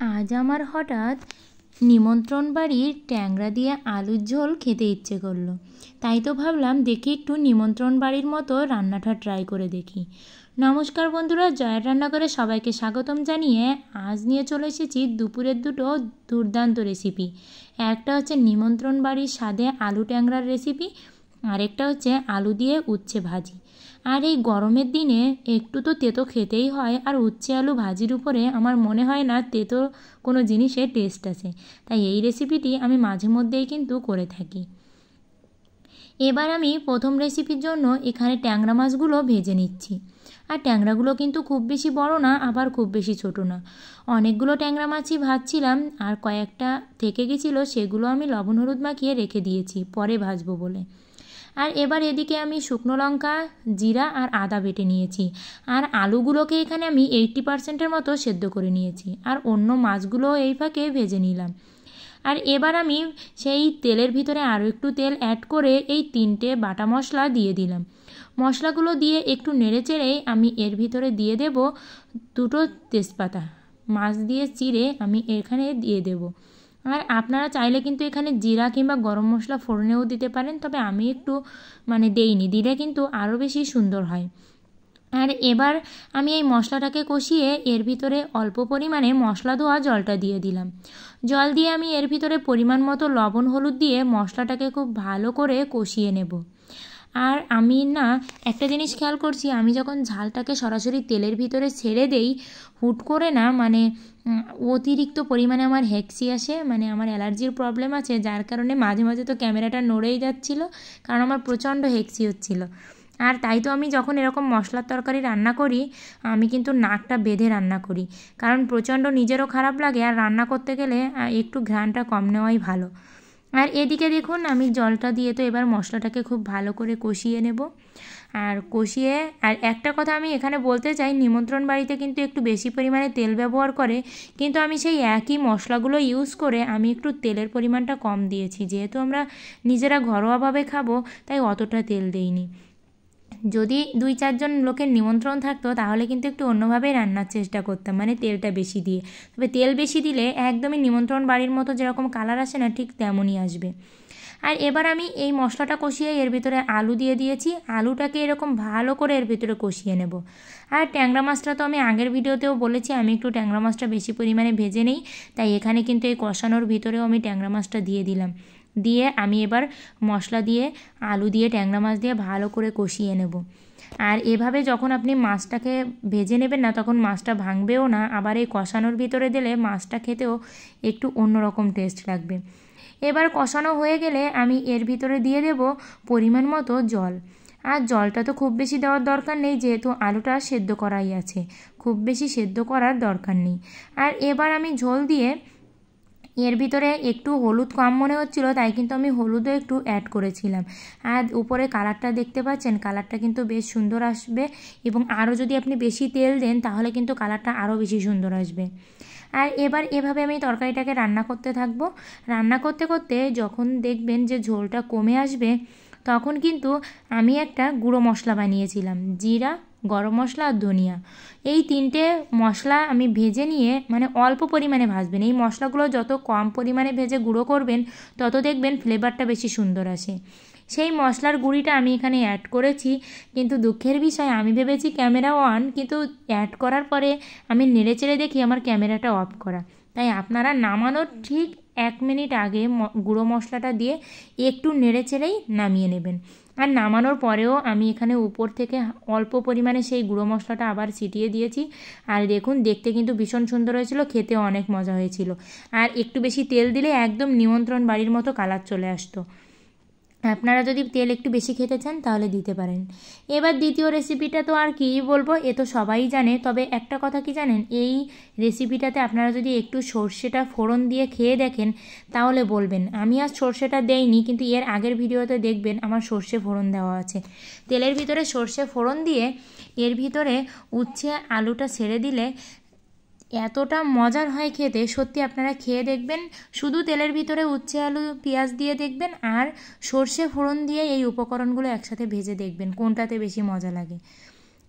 আজ আমার হঠাৎ নিমন্ত্রণ বাড়ির ট্যাংরা দিয়ে আলুর ঝোল খেতে ইচ্ছে করলো। তাই তো ভাবলাম দেখি একটু নিমন্ত্রণ বাড়ির মতো রান্নাটা ট্রাই করে দেখি। নমস্কার বন্ধুরা, জয়ের রান্নাঘরে সবাইকে স্বাগতম জানিয়ে আজ নিয়ে চলে এসেছি দুপুরের দুটো দুর্দান্ত রেসিপি। একটা হচ্ছে নিমন্ত্রণ বাড়ির স্বাদে আলু ট্যাংরার রেসিপি, আরেকটা হচ্ছে আলু দিয়ে উচ্ছে ভাজি। আর এই গরমের দিনে একটু তো তেতো খেতেই হয়, আর উচ্ছে আলু ভাজির উপরে আমার মনে হয় না তেতো কোনো জিনিসের টেস্ট আছে। তাই এই রেসিপিটি আমি মাঝে মধ্যেই কিন্তু করে থাকি। এবার আমি প্রথম রেসিপির জন্য এখানে ট্যাংরা মাছগুলো ভেজে নিচ্ছি। আর ট্যাংরাগুলো কিন্তু খুব বেশি বড় না, আবার খুব বেশি ছোট না। অনেকগুলো ট্যাংরা মাছই ভাজছিলাম, আর কয়েকটা থেকে গেছিলো, সেগুলো আমি লবণ হলুদ মাখিয়ে রেখে দিয়েছি পরে ভাজবো বলে। আর এবার এদিকে আমি শুকনো লঙ্কা, জিরা আর আদা বেটে নিয়েছি। আর আলুগুলোকে এখানে আমি 80% মতো সেদ্ধ করে নিয়েছি, আর অন্য মাছগুলো এই ফাঁকে ভেজে নিলাম। আর এবার আমি সেই তেলের ভিতরে আরও একটু তেল অ্যাড করে এই 3টে বাটা মশলা দিয়ে দিলাম। মশলাগুলো দিয়ে একটু নেড়ে চেড়ে আমি এর ভিতরে দিয়ে দেব 2টো তেজপাতা, মাছ দিয়ে চিড়ে আমি এখানে দিয়ে দেব। আর আপনারা চাইলে কিন্তু এখানে জিরা কিংবা গরম মশলা ফোড়নেও দিতে পারেন, তবে আমি একটু দেইনি, দিলে কিন্তু আরও বেশি সুন্দর হয়। আর এবার আমি এই মশলাটাকে কষিয়ে এর ভিতরে অল্প পরিমাণে মশলা ধোয়া জলটা দিয়ে দিলাম। জল দিয়ে আমি এর ভিতরে পরিমাণ মতো লবণ হলুদ দিয়ে মশলাটাকে খুব ভালো করে কষিয়ে নেব। আর আমি একটা জিনিস খেয়াল করছি, আমি যখন ঝালটাকে সরাসরি তেলের ভিতরে ছেড়ে দেই, হুট করে অতিরিক্ত পরিমাণে আমার হেঁচকি আসে, আমার অ্যালার্জির প্রবলেম আছে, যার কারণে মাঝে মাঝে তো ক্যামেরাটা নড়েই যাচ্ছিলো, কারণ আমার প্রচণ্ড হেঁচকি হচ্ছিলো। আর তাই তো আমি যখন এরকম মশলার তরকারি রান্না করি, আমি কিন্তু নাকটা বেঁধে রান্না করি, কারণ প্রচণ্ড নিজেরও খারাপ লাগে, আর রান্না করতে গেলে একটু ঘ্রাণটা কম নেওয়াই ভালো। আর এদিকে দেখুন আমি জলটা দিয়ে তো এবার মশলাটাকে খুব ভালো করে কষিয়ে নেব। আর একটা কথা আমি এখানে বলতে চাই, নিমন্ত্রণ বাড়িতে কিন্তু একটু বেশি পরিমাণে তেল ব্যবহার করে, কিন্তু আমি সেই একই মশলাগুলো ইউজ করে আমি একটু তেলের পরিমাণটা কম দিয়েছি, যেহেতু আমরা নিজেরা ঘরোয়াভাবে খাবো, তাই অতটা তেল দেইনি। যদি 2-4 জন লোকের নিমন্ত্রণ থাকতো তাহলে কিন্তু একটু অন্যভাবেই রান্নার চেষ্টা করতাম, তেলটা বেশি দিয়ে। তবে তেল বেশি দিলে একদমই নিমন্ত্রণ বাড়ির মতো যেরকম কালার আসে না, ঠিক তেমনই আসবে। আর এবার আমি এই মশলাটা কষিয়ে এর ভিতরে আলু দিয়ে দিয়েছি। আলুটাকে এরকম ভালো করে এর ভিতরে কষিয়ে নেব। আর ট্যাংরা মাছটা তো আমি আগের ভিডিওতেও বলেছি, আমি একটু ট্যাংরা মাছটা বেশি পরিমাণে ভেজে নেই, তাই এখানে কিন্তু এই কষানোর ভিতরেও আমি ট্যাংরা মাছটা দিয়ে দিলাম। দিয়ে আমি এবার মশলা দিয়ে আলু দিয়ে ট্যাংরা মাছ দিয়ে ভালো করে কষিয়ে নেব। আর এভাবে যখন আপনি মাছটাকে ভেজে নেবেন না, তখন মাছটা ভাঙবেও না, আবার এই কষানোর ভিতরে দিলে মাছটা খেতেও একটু অন্যরকম টেস্ট লাগবে। এবার কষানো হয়ে গেলে আমি এর ভিতরে দিয়ে দেব পরিমাণ মতো জল। আর জলটা তো খুব বেশি দেওয়ার দরকার নেই, যেহেতু আলুটা সেদ্ধ করাই আছে, খুব বেশি সেদ্ধ করার দরকার নেই। আর এবার আমি ঝোল দিয়ে এর ভিতরে একটু হলুদ কম মনে হচ্ছিল, তাই কিন্তু আমি হলুদও একটু অ্যাড করেছিলাম। আর উপরে কালারটা দেখতে পাচ্ছেন, কালারটা কিন্তু বেশ সুন্দর আসবে, এবং আরও যদি আপনি বেশি তেল দেন তাহলে কিন্তু কালারটা আরও বেশি সুন্দর আসবে। আর এবার এভাবে আমি তরকারিটাকে রান্না করতে থাকবো। রান্না করতে করতে যখন দেখবেন যে ঝোলটা কমে আসবে, তখন কিন্তু আমি একটা গুঁড়ো মশলা বানিয়েছিলাম, জিরা, গরম মশলা আর ধনিয়া। এই 3টে মশলা আমি ভেজে নিয়ে, অল্প পরিমাণে ভাজবেন, এই মশলাগুলো যত কম পরিমাণে ভেজে গুঁড়ো করবেন তত দেখবেন ফ্লেভারটা বেশি সুন্দর আসে। সেই মশলার গুঁড়িটা আমি এখানে অ্যাড করেছি, কিন্তু দুঃখের বিষয় আমি ভেবেছি ক্যামেরা অন, কিন্তু অ্যাড করার পরে আমি নেড়েচেড়ে দেখি আমার ক্যামেরাটা অফ করা। তাই আপনারা নামানোর ঠিক 1 মিনিট আগে গুঁড়ো মশলাটা দিয়ে একটু নেড়েচেড়েই নামিয়ে নেবেন। আর নামানোর পরেও আমি এখানে উপর থেকে অল্প পরিমাণে সেই গুঁড়ো মশলাটা আবার ছিটিয়ে দিয়েছি। আর দেখুন, দেখতে কিন্তু ভীষণ সুন্দর হয়েছিল, খেতে অনেক মজা হয়েছিল। আর একটু বেশি তেল দিলে একদম নিমন্ত্রণ বাড়ির মতো কালার চলে আসতো। আপনারা যদি তেল একটু বেশি খেতে চান তাহলে দিতে পারেন। এবার দ্বিতীয় রেসিপিটা তো আর কী বলবো, এ তো সবাই জানে, তবে একটা কথা কি জানেন, এই রেসিপিটাতে আপনারা যদি একটু সর্ষেটা ফোড়ন দিয়ে খেয়ে দেখেন তাহলে বলবেন। আমি আজ সর্ষেটা দেইনি, কিন্তু এর আগের ভিডিওতে দেখবেন আমার সর্ষে ফোড়ন দেওয়া আছে। তেলের ভিতরে সর্ষে ফোড়ন দিয়ে এর ভিতরে উচ্ছে আলুটা ছেড়ে দিলে এতটা মজার হয় খেতে, সত্যি আপনারা খেয়ে দেখবেন। শুধু তেলের ভিতরে উচ্ছে আলু পেঁয়াজ দিয়ে দেখবেন, আর সর্ষে ফোড়ন দিয়ে এই উপকরণগুলো একসাথে ভেজে দেখবেন কোনটাতে বেশি মজা লাগে।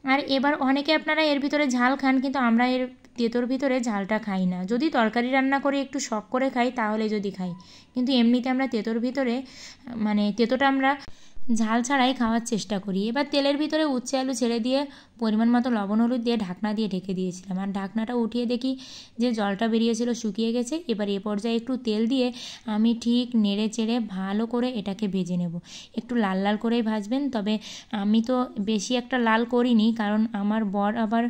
আর এবার অনেকে আপনারা এর ভিতরে ঝাল খান, কিন্তু আমরা এর তেঁতোর ভিতরে ঝালটা খাই না। যদি তরকারি রান্না করে একটু শখ করে খাই তাহলে যদি খাই, কিন্তু এমনিতে আমরা তেঁতোর ভিতরে মানে তেঁতোটা আমরা ঝাল ছাড়াই খাওয়ার চেষ্টা করি। এবার তেলের ভিতরে উচ্ছে আলু ছেড়ে দিয়ে পরিমাণ মতো লবণ হলুদ দিয়ে ঢাকনা দিয়ে ঢেকে দিয়েছিলাম। আর ঢাকনাটা উঠিয়ে দেখি যে জলটা বেরিয়েছিল শুকিয়ে গেছে। এবার এ পর্যায়ে একটু তেল দিয়ে আমি ঠিক নেড়ে চেড়ে ভালো করে এটাকে ভেজে নেব। একটু লাল লাল করেই ভাজবেন, তবে আমি তো বেশি একটা লাল করিনি, কারণ আমার বর আবার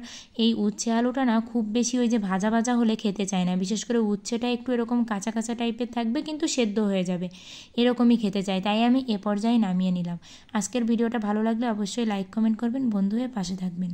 এই উচ্ছে আলুটা না খুব বেশি ওই যে ভাজা ভাজা হলে খেতে চায় না। বিশেষ করে উচ্ছেটা একটু এরকম কাঁচা কাঁচা টাইপের থাকবে, কিন্তু সেদ্ধ হয়ে যাবে, এরকমই খেতে চাই। তাই আমি এ পর্যায়ে নামিয়ে নিলাম। আজকের ভিডিওটা ভালো লাগলে অবশ্যই লাইক কমেন্ট করবেন, বন্ধু হয়ে পাশে থাকবেন।